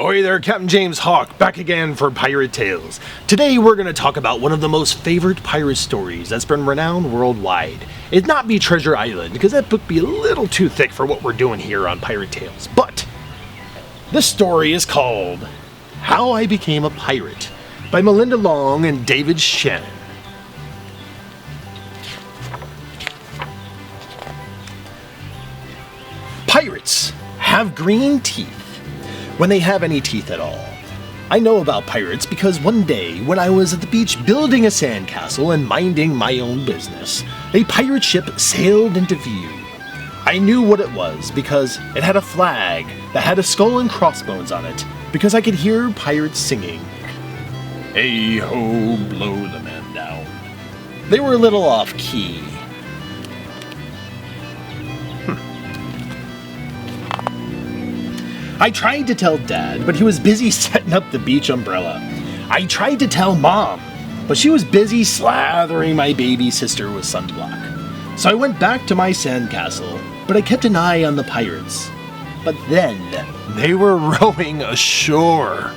Ahoy there, Captain James Hawk, back again for Pirate Tales. Today we're going to talk about one of the most favorite pirate stories that's been renowned worldwide. It'd not be Treasure Island, because that book be a little too thick for what we're doing here on Pirate Tales. But this story is called How I Became a Pirate by Melinda Long and David Shannon. Pirates have green teeth, when they have any teeth at all. I know about pirates because one day, when I was at the beach building a sandcastle and minding my own business, a pirate ship sailed into view. I knew what it was because it had a flag that had a skull and crossbones on it, because I could hear pirates singing, "Hey ho, blow the man down." They were a little off key. I tried to tell Dad, but he was busy setting up the beach umbrella. I tried to tell Mom, but she was busy slathering my baby sister with sunblock. So I went back to my sandcastle, but I kept an eye on the pirates. But then, they were rowing ashore.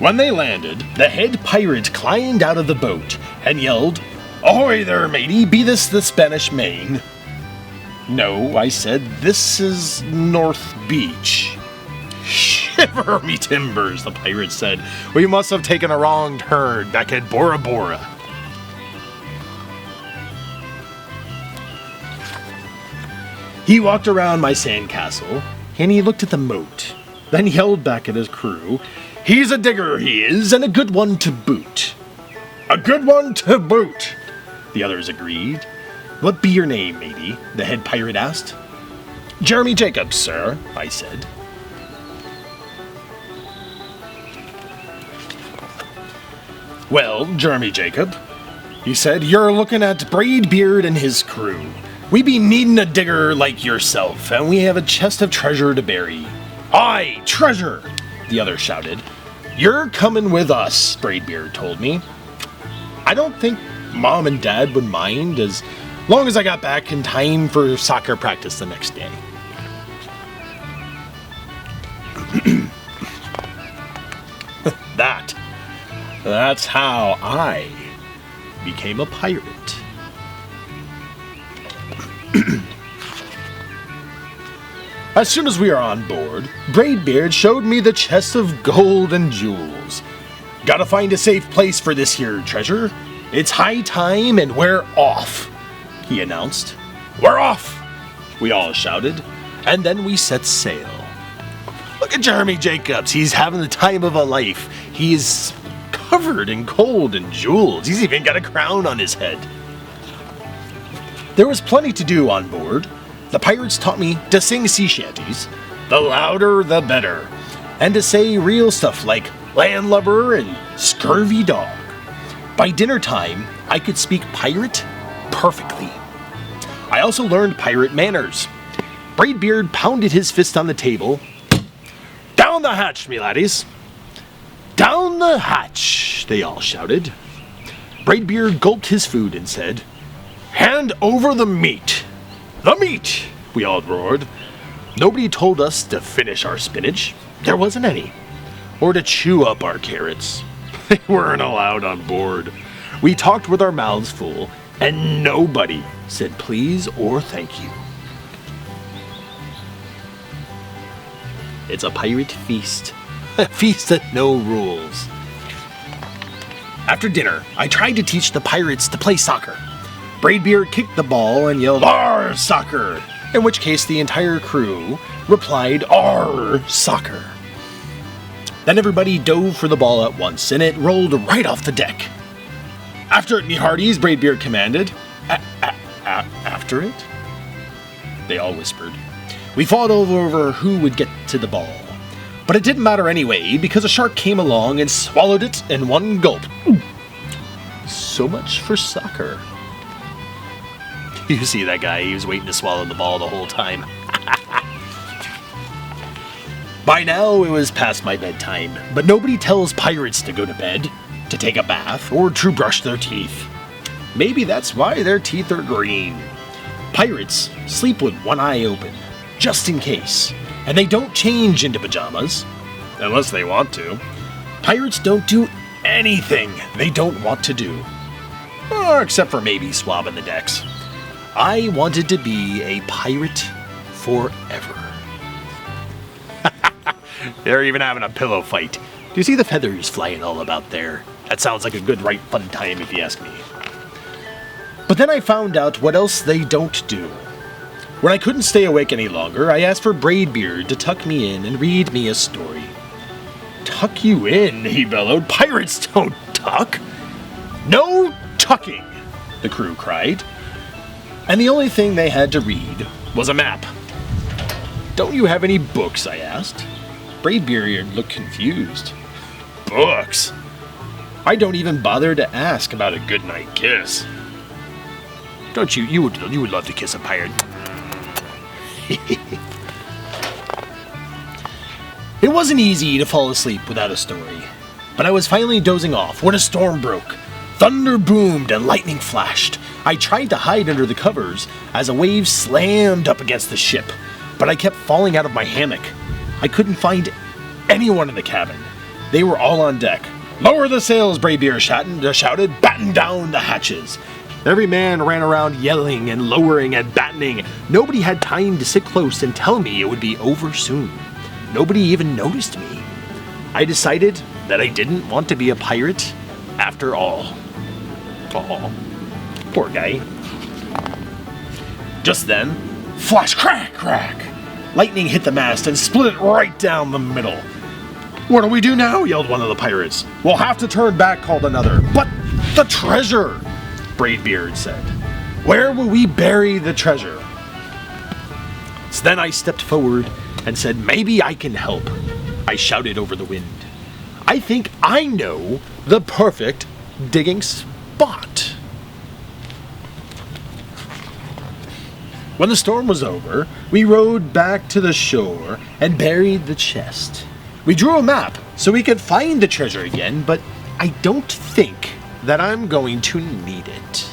When they landed, the head pirate climbed out of the boat and yelled, "Ahoy there, matey, be this the Spanish Main?" "No," I said, "this is North Beach." "Shiver me timbers," the pirate said. "We must have taken a wrong turn back at Bora Bora." He walked around my sandcastle, and he looked at the moat, then yelled back at his crew, "He's a digger, he is, and a good one to boot." "A good one to boot," the others agreed. "What be your name, matey?" the head pirate asked. "Jeremy Jacobs, sir," I said. "Well, Jeremy Jacob," he said, "you're looking at Braidbeard and his crew. We be needin' a digger like yourself, and we have a chest of treasure to bury." "Aye, treasure!" the other shouted. "You're coming with us," Braidbeard told me. "I don't think Mom and Dad would mind, as long as I got back in time for soccer practice the next day." That's how I became a pirate. As soon as we are on board, Braidbeard showed me the chest of gold and jewels. "Gotta find a safe place for this here treasure. It's high time and we're off," he announced. "We're off!" we all shouted, and then we set sail. Look at Jeremy Jacobs, he's having the time of a life. He's covered in gold and jewels. He's even got a crown on his head. There was plenty to do on board. The pirates taught me to sing sea shanties, the louder the better, and to say real stuff like landlubber and scurvy dog. By dinner time, I could speak pirate perfectly. I also learned pirate manners. Braidbeard pounded his fist on the table. "Down the hatch, me laddies!" "Down the hatch!" they all shouted. Braidbeard gulped his food and said, "Hand over the meat!" "The meat!" we all roared. Nobody told us to finish our spinach. There wasn't any. Or to chew up our carrots. They weren't allowed on board. We talked with our mouths full, and nobody said please or thank you. It's a pirate feast. A feast that no rules. After dinner, I tried to teach the pirates to play soccer. Braidbeard kicked the ball and yelled, "Arr, soccer!" in which case the entire crew replied, "Arr, soccer!" Then everybody dove for the ball at once, and it rolled right off the deck. "After it, me hearties," Braidbeard commanded. After it?" they all whispered. We fought over who would get to the ball. But it didn't matter anyway, because a shark came along and swallowed it in one gulp. So much for soccer. You see that guy, he was waiting to swallow the ball the whole time. By now, it was past my bedtime, but nobody tells pirates to go to bed, to take a bath, or to brush their teeth. Maybe that's why their teeth are green. Pirates sleep with one eye open, just in case. and they don't change into pajamas. Unless they want to. Pirates don't do anything they don't want to do. Or except for maybe swabbing the decks. I wanted to be a pirate forever. They're even having a pillow fight. Do you see the feathers flying all about there? That sounds like a good right fun time if you ask me. But then I found out what else they don't do. When I couldn't stay awake any longer, I asked for Braidbeard to tuck me in and read me a story. Tuck you in, he bellowed. Pirates don't tuck. No tucking, the crew cried. And the only thing they had to read was a map. Don't you have any books, I asked. Braidbeard looked confused. Books? I don't even bother to ask about a goodnight kiss. Don't you? You would love to kiss a pirate. It wasn't easy to fall asleep without a story, but I was finally dozing off when a storm broke. Thunder boomed and lightning flashed. I tried to hide under the covers as a wave slammed up against the ship, but I kept falling out of my hammock. I couldn't find anyone in the cabin. They were all on deck. Lower the sails, Braidbeard shouted, batten down the hatches. Every man ran around yelling and lowering and battening. Nobody had time to sit close and tell me it would be over soon. Nobody even noticed me. I decided that I didn't want to be a pirate after all. Aw, poor guy. Just then, flash, crack, crack. Lightning hit the mast and split it right down the middle. What do we do now? Yelled one of the pirates. We'll have to turn back, called another. But the treasure, Braidbeard said. Where will we bury the treasure? So then I stepped forward and said, maybe I can help. I shouted over the wind. I think I know the perfect digging spot. When the storm was over, we rowed back to the shore and buried the chest. We drew a map so we could find the treasure again, but I don't think that I'm going to need it.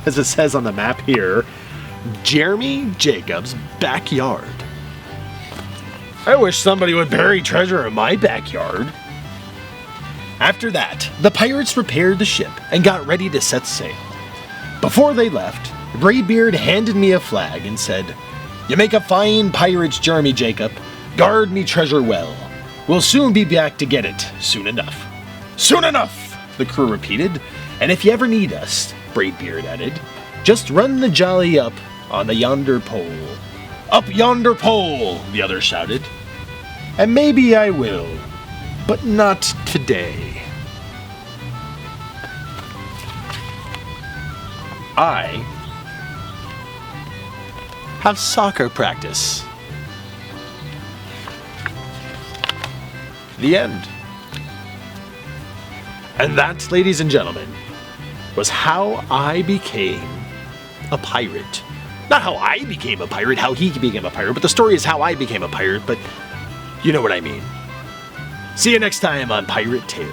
As it says on the map here, Jeremy Jacobs' backyard. I wish somebody would bury treasure in my backyard. After that, the pirates repaired the ship and got ready to set sail. Before they left, Braidbeard handed me a flag and said, "You make a fine pirate, Jeremy Jacob. Guard me treasure well. We'll soon be back to get it, soon enough." Soon enough, the crew repeated. And if you ever need us, Braidbeard added, just run the jolly up on the yonder pole. Up yonder pole, the other shouted. And maybe I will, but not today. I have soccer practice. The end. And that, ladies and gentlemen, was how I became a pirate. Not how I became a pirate, how he became a pirate, but the story is how I became a pirate, but you know what I mean. See you next time on Pirate Tales.